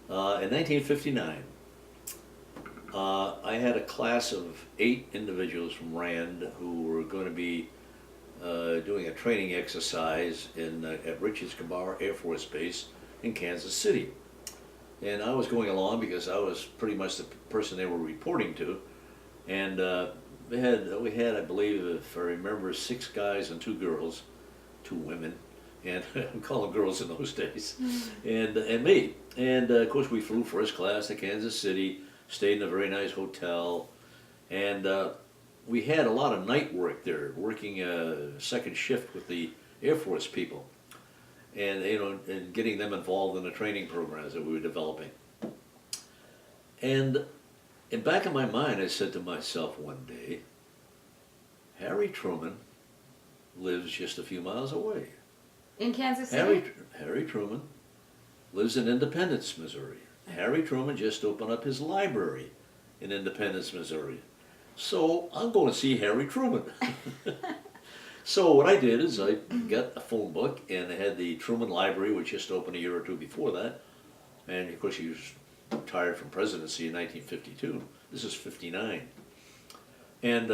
In 1959, I had a class of 8 individuals from Rand who were going to be doing a training exercise at Richards Kabar Air Force Base in Kansas City. And I was going along because I was pretty much the person they were reporting to. And we had, I believe, if I remember, 6 guys and 2 girls, 2 women, and we call them girls in those days, and me. And of course, we flew first class to Kansas City, stayed in a very nice hotel, and we had a lot of night work there, working second shift with the Air Force people, and and getting them involved in the training programs that we were developing. And in back of my mind, I said to myself one day, Harry Truman lives just a few miles away. In Kansas City? Harry Truman lives in Independence, Missouri. Harry Truman just opened up his library in Independence, Missouri. So I'm going to see Harry Truman. So what I did is I got a phone book, and I had the Truman Library, which just opened a year or 2 before that. And of course he was retired from presidency in 1952. This is 59. And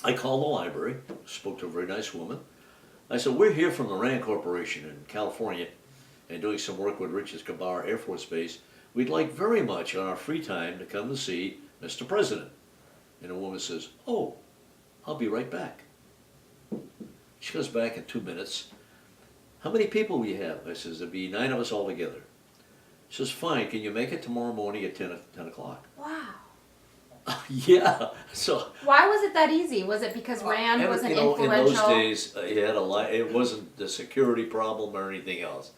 I called the library, spoke to a very nice woman. I said, we're here from the Rand Corporation in California and doing some work with Richards Kabar Air Force Base. We'd like very much on our free time to come to see Mr. President. And the woman says, oh, I'll be right back. She comes back in 2 minutes. How many people will you have? I says, there'll be 9 of us all together. She says, fine, can you make it tomorrow morning at 10 o'clock? Wow. Yeah. So why was it that easy? Was it because Rand was an influential? In those days, it wasn't the security problem or anything else.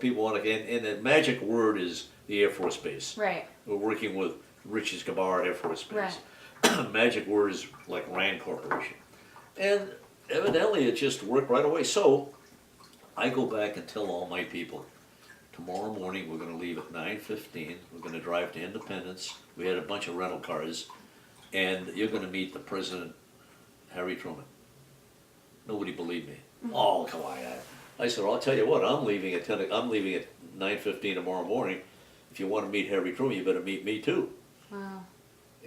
People want to, and the magic word is the Air Force Base. Right. We're working with Richards Kabar Air Force Base. Right. Magic word is like Rand Corporation. And evidently it just worked right away. So I go back and tell all my people, tomorrow morning we're going to leave at 9:15. We're going to drive to Independence. We had a bunch of rental cars, and you're going to meet the President, Harry Truman. Nobody believed me. Oh, come on! I said, well, I'll tell you what. I'm leaving at 10. I'm leaving at 9:15 tomorrow morning. If you want to meet Harry Truman, you better meet me too. Wow.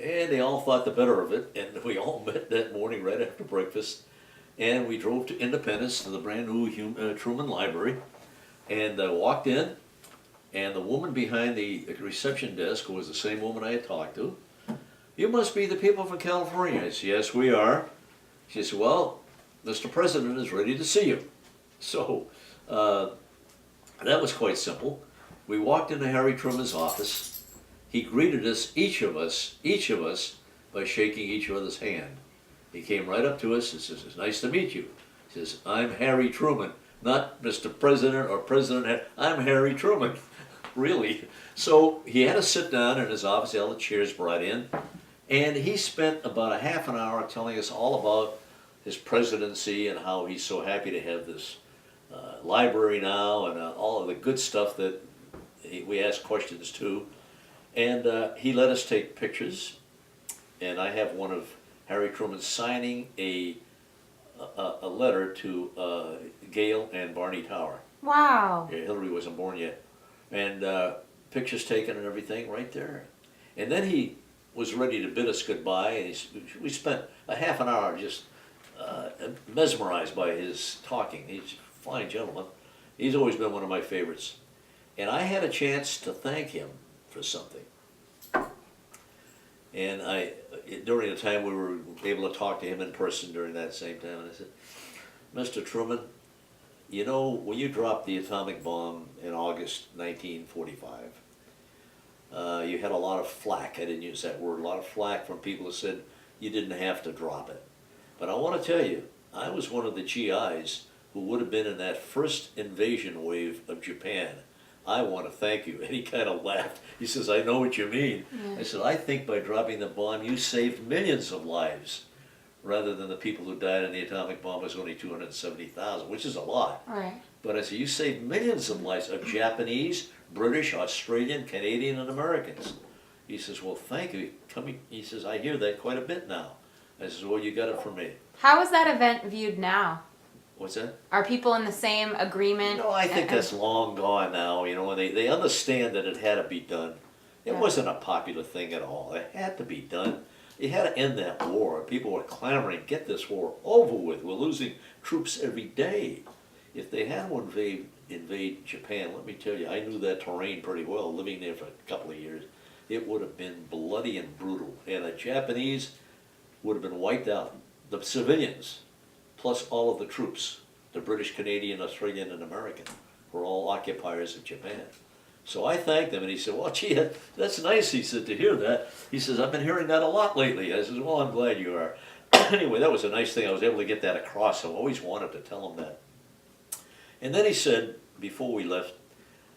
And they all thought the better of it, and we all met that morning right after breakfast, and we drove to Independence to the brand new Truman Library, and walked in. And the woman behind the reception desk was the same woman I had talked to. You must be the people from California. I said, yes, we are. She said, well, Mr. President is ready to see you. So that was quite simple. We walked into Harry Truman's office. He greeted us, each of us, by shaking each other's hand. He came right up to us and says, it's nice to meet you. He says, I'm Harry Truman, not Mr. President or President. I'm Harry Truman. Really. So he had us sit down in his office, all the chairs brought in, and he spent about a half an hour telling us all about his presidency and how he's so happy to have this library now, and all of the good stuff that we asked questions to. And he let us take pictures, and I have one of Harry Truman signing a letter to Gail and Barney Tower. Wow. Yeah, Hillary wasn't born yet. And pictures taken and everything right there. And then he was ready to bid us goodbye, and we spent a half an hour just mesmerized by his talking. He's a fine gentleman. He's always been one of my favorites. And I had a chance to thank him for something. And during the time we were able to talk to him in person during that same time, and I said, Mr. Truman, when you dropped the atomic bomb in August 1945, you had a lot of flack. I didn't use that word. A lot of flack from people who said you didn't have to drop it. But I want to tell you, I was one of the GIs who would have been in that first invasion wave of Japan. I want to thank you. And he kind of laughed. He says, I know what you mean. Yeah. I said, I think by dropping the bomb, you saved millions of lives, rather than the people who died in the atomic bomb was only 270,000, which is a lot. Right. But I said, you saved millions of lives of Japanese, British, Australian, Canadian, and Americans. He says, well, thank you. He says, I hear that quite a bit now. I says, well, you got it from me. How is that event viewed now? What's that? Are people in the same agreement? No, I think that's long gone now, you know, and they understand that it had to be done. It Yeah. wasn't a popular thing at all. It had to be done. You had to end that war. People were clamoring, get this war over with. We're losing troops every day. If they had to invade Japan, let me tell you, I knew that terrain pretty well, living there for a couple of years. It would have been bloody and brutal, and the Japanese would have been wiped out. The civilians, plus all of the troops, the British, Canadian, Australian, and American, were all occupiers of Japan. So I thanked him, and he said, well, gee, that's nice, he said, to hear that. He says, I've been hearing that a lot lately. I said, well, I'm glad you are. Anyway, that was a nice thing. I was able to get that across. I always wanted to tell him that. And then he said, before we left,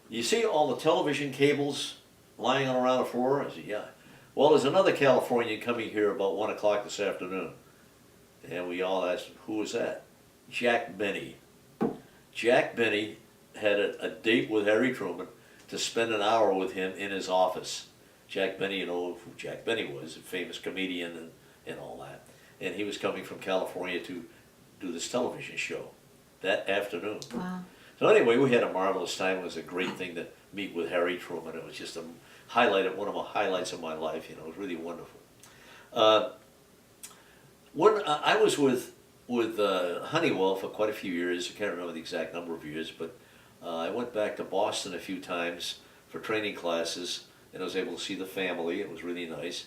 you see all the television cables lying around the floor? I said, yeah. Well, there's another Californian coming here about 1 o'clock this afternoon. And we all asked, who was that? Jack Benny. Jack Benny had a date with Harry Truman to spend an hour with him in his office. Jack Benny, you know who Jack Benny was, a famous comedian and all that. And he was coming from California to do this television show that afternoon. Wow. So anyway, we had a marvelous time. It was a great thing to meet with Harry Truman. It was just one of the highlights of my life. You know, it was really wonderful. When I was with Honeywell for quite a few years, I can't remember the exact number of years, but I went back to Boston a few times for training classes, and I was able to see the family. It was really nice.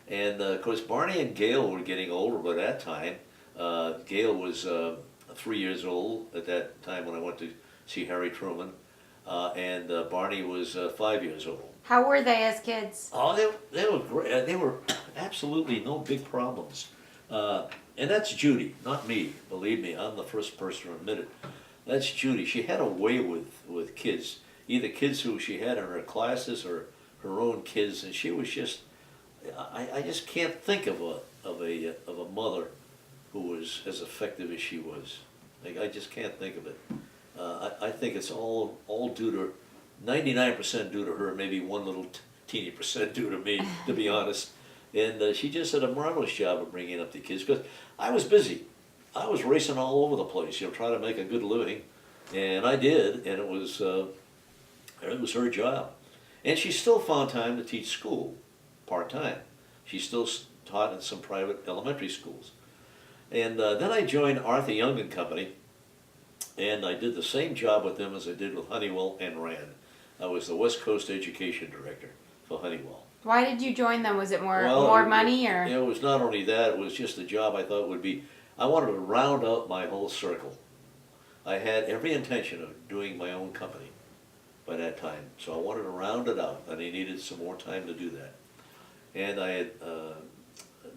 And of course, Barney and Gail were getting older by that time. Gail was 3 years old at that time when I went to see Harry Truman, and Barney was 5 years old. How were they as kids? Oh, they were great. They were absolutely no big problems. And that's Judy, not me. Believe me, I'm the first person to admit it. That's Judy. She had a way with kids, either kids who she had in her classes or her own kids, and she was just. I just can't think of a mother who was as effective as she was. Like, I just can't think of it. I think it's all due to 99% due to her, maybe one little teeny percent due to me, to be honest. And she just did a marvelous job of bringing up the kids, because I was busy. I was racing all over the place, you know, trying to make a good living, and I did, and it was her job. And she still found time to teach school, part-time. She still taught in some private elementary schools. And then I joined Arthur Young and Company, and I did the same job with them as I did with Honeywell and Rand. I was the West Coast Education Director for Honeywell. Why did you join them? Was it more Well, money, or? It was not only that, it was just a job I thought would be, I wanted to round out my whole circle. I had every intention of doing my own company by that time, so I wanted to round it out, and I needed some more time to do that. And I had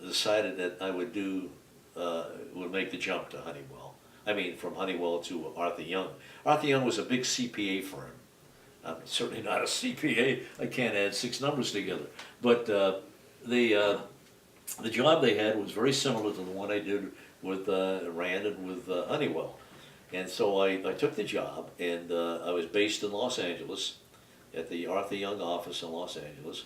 decided that I would make the jump to Honeywell. I mean, from Honeywell to Arthur Young. Arthur Young was a big CPA firm. I'm certainly not a CPA. I can't add 6 numbers together. But the job they had was very similar to the one I did with Rand and with Honeywell. And so I took the job, and I was based in Los Angeles at the Arthur Young office in Los Angeles.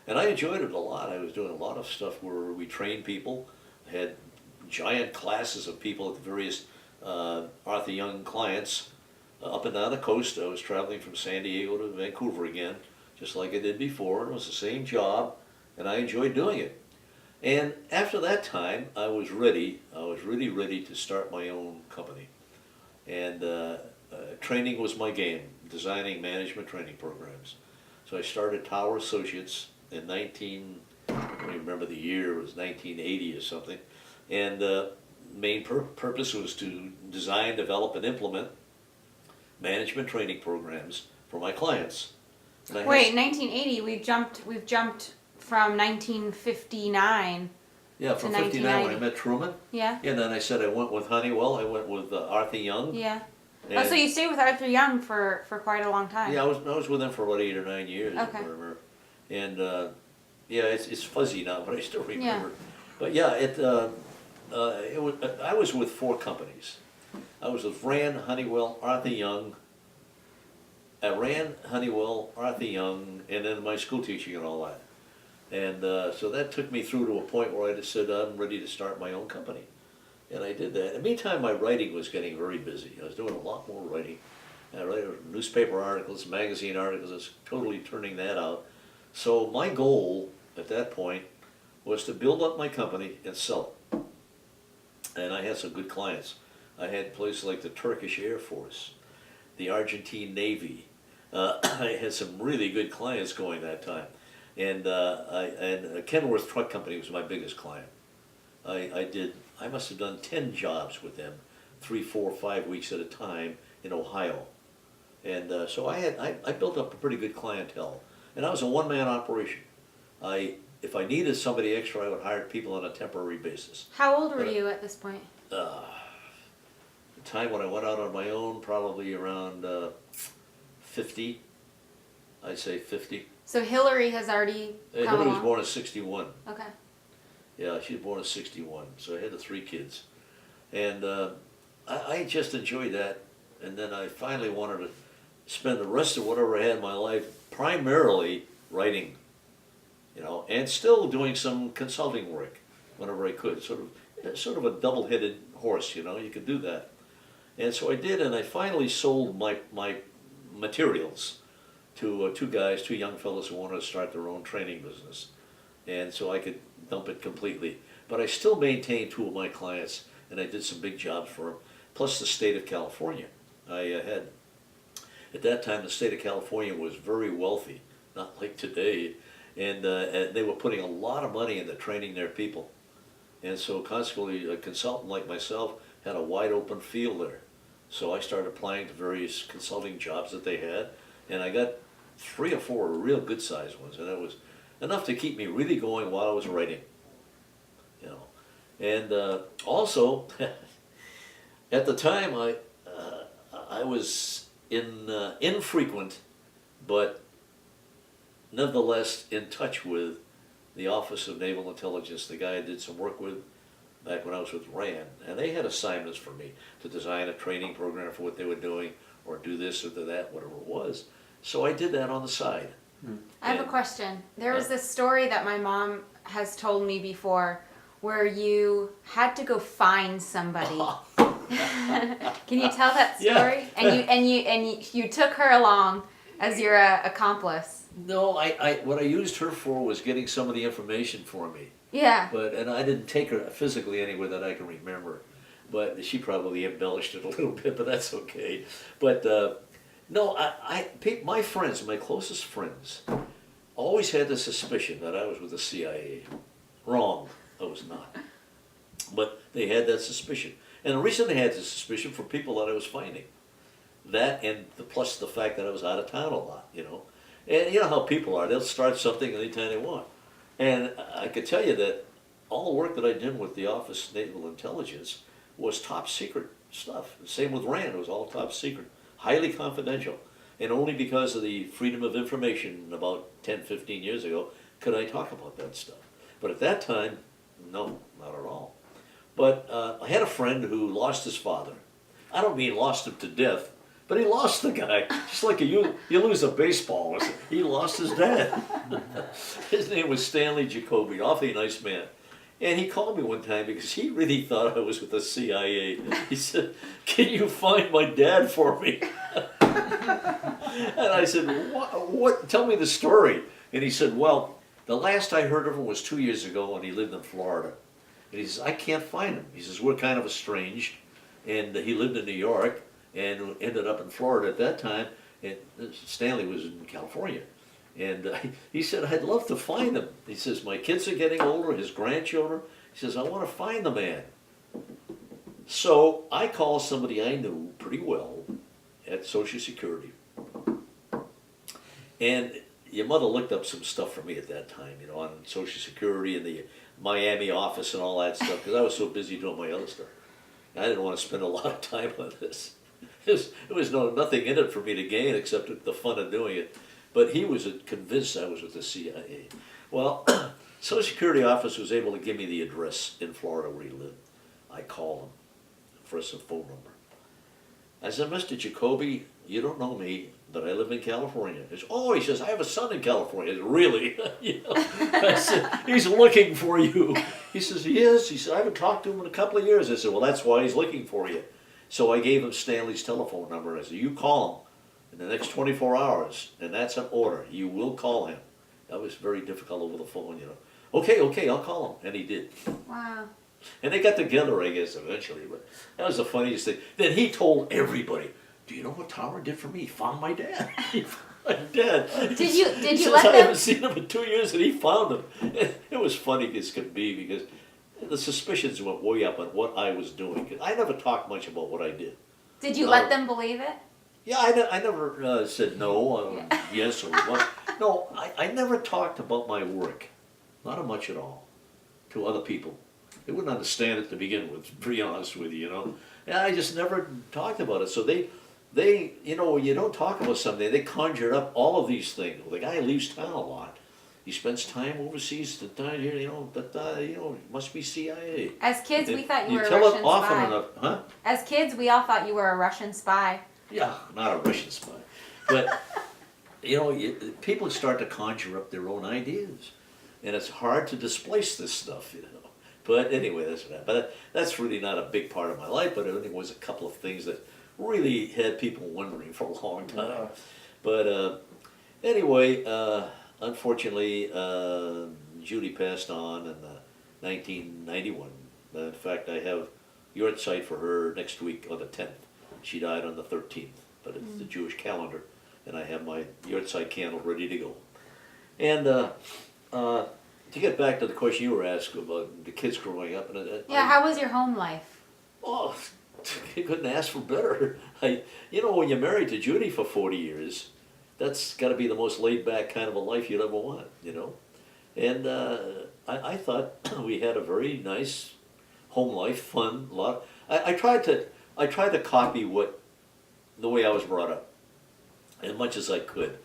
And I enjoyed it a lot. I was doing a lot of stuff where we trained people, had giant classes of people at the various Arthur Young clients up and down the coast. I was traveling from San Diego to Vancouver again, just like I did before. It was the same job, and I enjoyed doing it. And after that time, I was really ready to start my own company. And training was my game, designing management training programs. So I started Tower Associates in I don't remember the year, it was 1980 or something. And the main purpose was to design, develop, and implement management training programs for my clients. Wait, 1980. We've jumped from 1959. Yeah, from 59 when I met Truman. Yeah. And then I said I went with Honeywell. I went with Arthur Young. Yeah. And Oh, so you stayed with Arthur Young for quite a long time. yeah, I was with him for about 8 or 9 years. Okay. I remember. And yeah, it's fuzzy now, but I still remember. Yeah. But yeah, I was with 4 companies. I was with Rand, Honeywell, Arthur Young. At Rand, Honeywell, Arthur Young, and then my school teaching and all that. And so that took me through to a point where I just said I'm ready to start my own company. And I did that. In the meantime, my writing was getting very busy. I was doing a lot more writing. I wrote newspaper articles, magazine articles. I was totally turning that out. So my goal at that point was to build up my company and sell it. And I had some good clients. I had places like the Turkish Air Force, the Argentine Navy. I had some really good clients going that time. And Kenworth Truck Company was my biggest client. I must have done 10 jobs with them, 3, 4, 5 weeks at a time in Ohio. And so I built up a pretty good clientele. And I was a one-man operation. If I needed somebody extra, I would hire people on a temporary basis. How old were you at this point? The time when I went out on my own, probably around 50. I'd say 50. So Hillary has already come Hillary was along? born in 61. Okay. Yeah, she was born in 61, so I had the 3 kids. And I just enjoyed that. And then I finally wanted to spend the rest of whatever I had in my life primarily writing, you know, and still doing some consulting work whenever I could. Sort of a double-headed horse, you know, you could do that. And so I did, and I finally sold my materials to 2 young fellows who wanted to start their own training business. And so I could dump it completely. But I still maintained 2 of my clients, and I did some big jobs for them, plus the state of California. At that time, the state of California was very wealthy, not like today, and they were putting a lot of money into training their people. And so consequently, a consultant like myself had a wide open field there. So I started applying to various consulting jobs that they had, and I got 3 or 4 real good sized ones, and it was enough to keep me really going while I was writing, you know. And also, at the time, I was infrequent, but nevertheless in touch with the Office of Naval Intelligence, the guy I did some work with back when I was with RAND, and they had assignments for me to design a training program for what they were doing, or do this or do that, whatever it was. So I did that on the side. I have a question. There was this story that my mom has told me before where you had to go find somebody. Can you tell that story? Yeah. And you took her along as your accomplice. No, what I used her for was getting some of the information for me. Yeah. And I didn't take her physically anywhere that I can remember. But she probably embellished it a little bit, but that's okay. But no, my friends, my closest friends, always had the suspicion that I was with the CIA. Wrong, I was not. But they had that suspicion. And the reason they had the suspicion for people that I was finding. That and plus the fact that I was out of town a lot, you know. And you know how people are, they'll start something anytime they want. And I could tell you that all the work that I did with the Office of Naval Intelligence was top secret stuff. Same with RAND, it was all top secret, highly confidential. And only because of the freedom of information about 10, 15 years ago could I talk about that stuff. But at that time, no, not at all. But I had a friend who lost his father. I don't mean lost him to death, but he lost the guy. Just like you lose a baseball. He lost his dad. His name was Stanley Jacoby, awfully nice man. And he called me one time because he really thought I was with the CIA. He said, "Can you find my dad for me?" And I said, what? Tell me the story. And he said, "Well, the last I heard of him was 2 years ago when he lived in Florida." And he says, "I can't find him." He says, "We're kind of estranged." And he lived in New York and ended up in Florida at that time. And Stanley was in California. And he said, "I'd love to find him." He says, "My kids are getting older, his grandchildren." He says, "I want to find the man." So I called somebody I knew pretty well at Social Security. And your mother looked up some stuff for me at that time, you know, on Social Security and the Miami office and all that stuff, because I was so busy doing my other stuff. I didn't want to spend a lot of time on this. There was nothing in it for me to gain except the fun of doing it. But he was convinced I was with the CIA. Well, Social Security office was able to give me the address in Florida where he lived. I called him for some phone number. I said, "Mr. Jacoby, you don't know me. that I live in California. He says, oh, he says, I have a son in California. I said, really? You know? I said, he's looking for you. He says, he is. He said, I haven't talked to him in a couple of years. I said, well, that's why he's looking for you. So I gave him Stanley's telephone number. I said, you call him in the next 24 hours, and that's an order. You will call him. That was very difficult over the phone, you know. Okay, I'll call him. And he did. Wow. And they got together, I guess, eventually. But that was the funniest thing. Then he told everybody, do you know what Tower did for me? He found my dad. He found my dad. Did you He let says, I them? haven't seen him in 2 years, and he found him. It was funny as could be because the suspicions went way up on what I was doing. 'Cause I never talked much about what I did. Did you let them believe it? Yeah, I never said no, yes or what. No, I never talked about my work. Not much at all to other people. They wouldn't understand it to begin with, to be honest with you, you know. And I just never talked about it. So they, you know, when you don't talk about something, they conjure up all of these things. The guy leaves town a lot. He spends time overseas, here, you know, must be CIA. As kids, we thought you were a tell Russian it often spy. enough, huh? As kids, we all thought you were a Russian spy. Yeah, not a Russian spy. But, you know, people start to conjure up their own ideas. And it's hard to displace this stuff, you know. But anyway, that's really not a big part of my life, but it was a couple of things that really had people wondering for a long time. But anyway, unfortunately, Judy passed on in 1991. In fact, I have yard site for her next week on the 10th. She died on the 13th, but it's the Jewish calendar, and I have my yard site candle ready to go. And to get back to the question you were asking about the kids growing up, How was your home life? Oh, you couldn't ask for better. You know, when you're married to Judy for 40 years, that's got to be the most laid-back kind of a life you'd ever want, you know. And I thought we had a very nice home life, fun. I tried to copy the way I was brought up, as much as I could.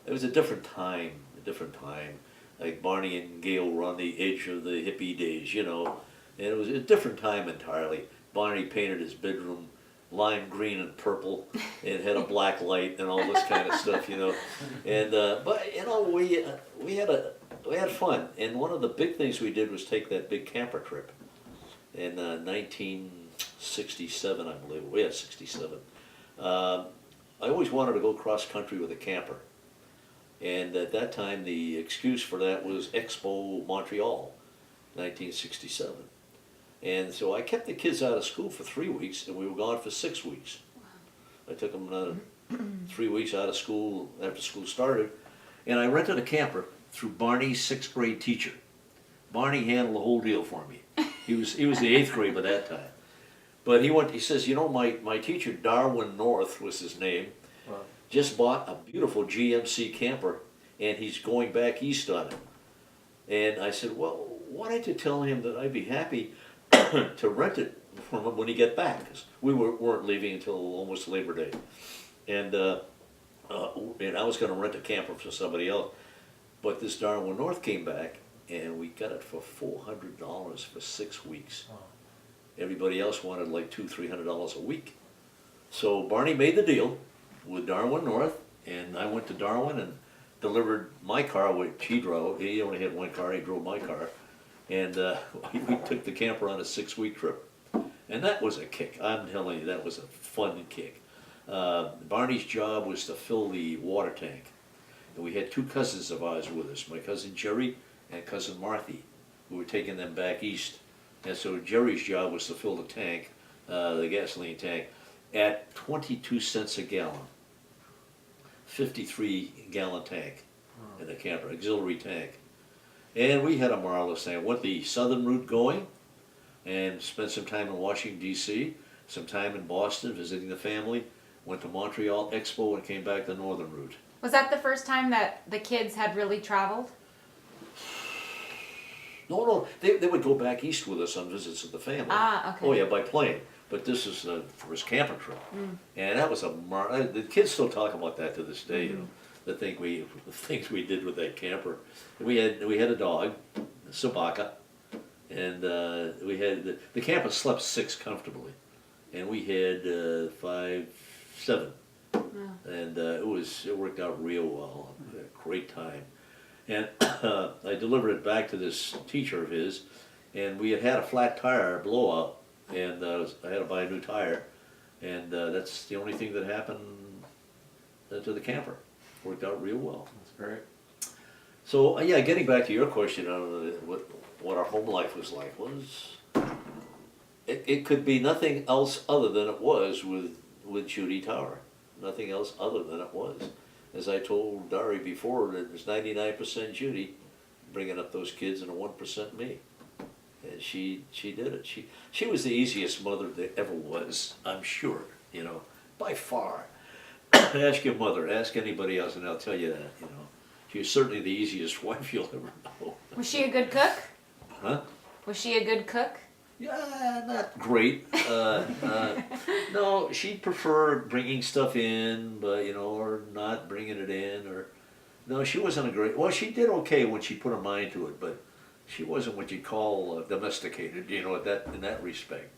It was a different time. Like Barney and Gail were on the edge of the hippie days, you know, and it was a different time entirely. Barney painted his bedroom lime green and purple, and had a black light and all this kind of stuff, you know. And but you know, we had fun. And one of the big things we did was take that big camper trip in 1967, I believe. We had 67. I always wanted to go cross country with a camper. And at that time, the excuse for that was Expo Montreal, 1967. And so I kept the kids out of school for 3 weeks, and we were gone for 6 weeks. I took them 3 weeks out of school after school started, and I rented a camper through Barney's 6th grade teacher. Barney handled the whole deal for me. He was the 8th grade by that time. But he says, you know, my teacher, Darwin North was his name, just bought a beautiful GMC camper, and he's going back east on it. And I said, well, why don't you tell him that I'd be happy to rent it from him when he get back? Because we weren't leaving until almost Labor Day. And I was going to rent a camper for somebody else. But this Darwin North came back, and we got it for $400 for 6 weeks. Oh. Everybody else wanted like $200-300 a week. So Barney made the deal with Darwin North, and I went to Darwin and delivered my car, which he drove. He only had one car, he drove my car. And we took the camper on a 6-week trip. And that was a kick. I'm telling you, that was a fun kick. Barney's job was to fill the water tank. And we had 2 cousins of ours with us, my cousin Jerry and cousin Marthy, who were taking them back east. And so Jerry's job was to fill the tank, the gasoline tank, at 22 cents a gallon. 53-gallon tank in the camper, auxiliary tank. And we had a marvelous time. Went the southern route going and spent some time in Washington, D.C., some time in Boston visiting the family, went to Montreal Expo and came back the northern route. Was that the first time that the kids had really traveled? No, they would go back east with us on visits of the family. Ah, okay. Oh yeah, by plane. But this is for his camper trip. And that was the kids still talk about that to this day, you know. The things we did with that camper. We had a dog, Sabaka, and we had the camper slept 6 comfortably, and we had 7 And it worked out real well. We had a great time. And I delivered it back to this teacher of his, and we had a flat tire blowout, and I had to buy a new tire, and that's the only thing that happened to the camper. Worked out real well. That's great. So yeah, getting back to your question on what our home life was like it could be nothing else other than it was with Judy Tower. Nothing else other than it was. As I told Dari before, it was 99% Judy bringing up those kids and 1% me. And she did it. She was the easiest mother there ever was, I'm sure, you know, by far. Ask your mother, ask anybody else, and they'll tell you that, you know. She was certainly the easiest wife you'll ever know. Was she a good cook? Huh? Was she a good cook? Yeah, not great. No, she'd prefer bringing stuff in, but you know, or not bringing it in, or no, she wasn't a great. Well, she did okay when she put her mind to it, but she wasn't what you call domesticated, you know, in that respect.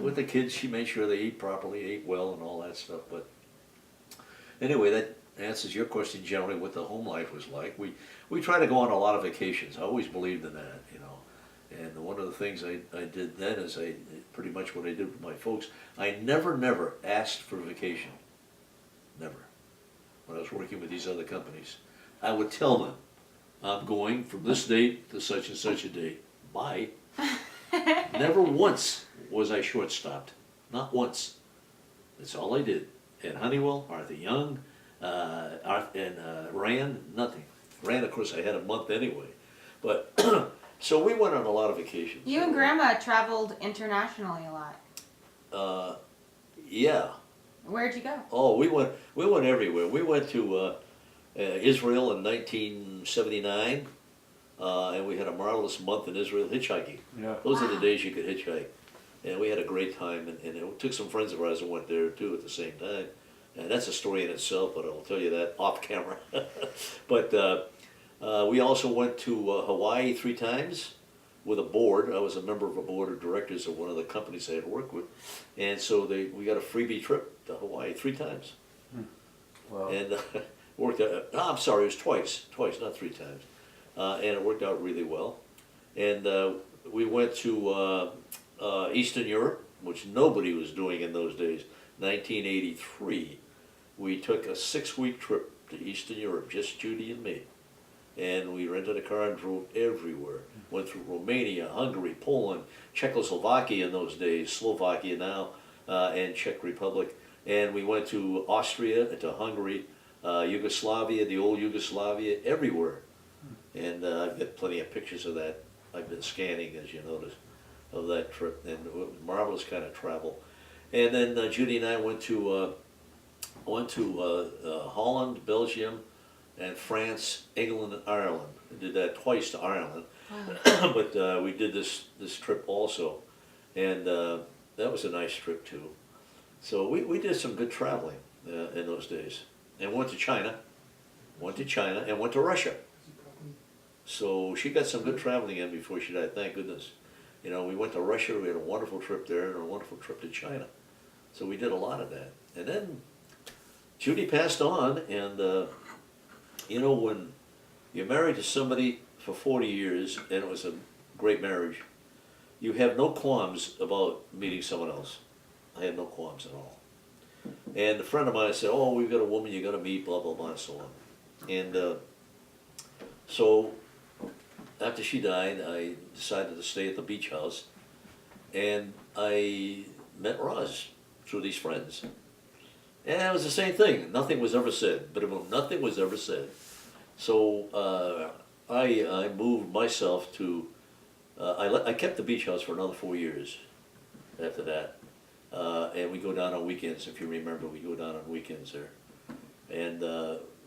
With the kids, she made sure they ate properly, ate well, and all that stuff. But anyway, that answers your question generally what the home life was like. We try to go on a lot of vacations. I always believed in that, you know. And one of the things I did then is pretty much what I did with my folks. I never asked for vacation. Never. When I was working with these other companies, I would tell them, I'm going from this date to such and such a date. Bye. Never once was I short-stopped. Not once. That's all I did. At Honeywell, Arthur Young, and Rand, nothing. Rand, of course, I had a month anyway. But so we went on a lot of vacations. You and Grandma traveled internationally a lot. Yeah. Where'd you go? Oh, we went everywhere. We went to Israel in 1979, and we had a marvelous month in Israel hitchhiking. Yeah. Those are the days you could hitchhike, and we had a great time. And it took some friends of ours and went there too at the same time. And that's a story in itself, but I'll tell you that off camera. But we also went to Hawaii 3 times with a board. I was a member of a board of directors of one of the companies I had worked with, and so we got a freebie trip to Hawaii 3 times. Wow. And worked out. No, I'm sorry, it was twice, not 3 times, and it worked out really well. And we went to Eastern Europe, which nobody was doing in those days. 1983, we took a 6-week trip to Eastern Europe, just Judy and me. And we rented a car and drove everywhere. Went through Romania, Hungary, Poland, Czechoslovakia in those days, Slovakia now, and Czech Republic. And we went to Austria, to Hungary, Yugoslavia, the old Yugoslavia, everywhere. And I've got plenty of pictures of that. I've been scanning, as you notice, of that trip. And it was marvelous kind of travel. And then Judy and I went to Holland, Belgium, and France, England, and Ireland. We did that twice to Ireland, wow. But we did this trip also, and that was a nice trip too. So we did some good traveling in those days, and went to China, and went to Russia. So she got some good traveling in before she died, thank goodness. You know, we went to Russia, we had a wonderful trip there, and a wonderful trip to China. So we did a lot of that. And then Judy passed on, and you know, when you're married to somebody for 40 years, and it was a great marriage, you have no qualms about meeting someone else. I had no qualms at all. And a friend of mine said, oh, we've got a woman you got to meet, blah, blah, blah, and so on. And so after she died, I decided to stay at the beach house, and I met Roz through these friends. And it was the same thing. Nothing was ever said, but nothing was ever said. So I moved myself to, I kept the beach house for another 4 years after that. And we go down on weekends, if you remember, we go down on weekends there. And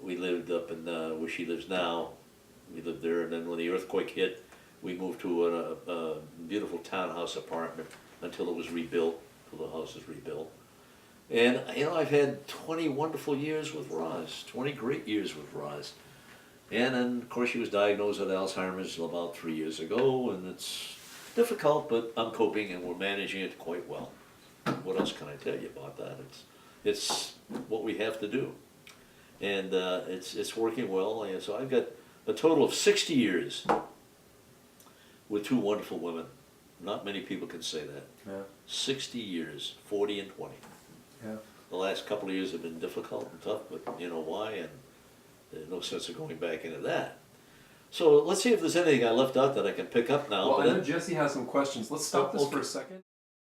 we lived up in where she lives now. We lived there, and then when the earthquake hit, we moved to a beautiful townhouse apartment until it was rebuilt, until the house was rebuilt. And, you know, I've had 20 wonderful years with Roz, 20 great years with Roz. And then, of course, she was diagnosed with Alzheimer's about 3 years ago, and it's difficult, but I'm coping, and we're managing it quite well. What else can I tell you about that? it's what we have to do. And it's working well, and so I've got a total of 60 years with two wonderful women. Not many people can say that. Yeah. 60 years, 40 and 20. Yeah. The last couple of years have been difficult and tough, but you know why, and there's no sense of going back into that. So let's see if there's anything I left out that I can pick up now. Well, but I know then- Jesse has some questions. Let's stop this Okay. for a second.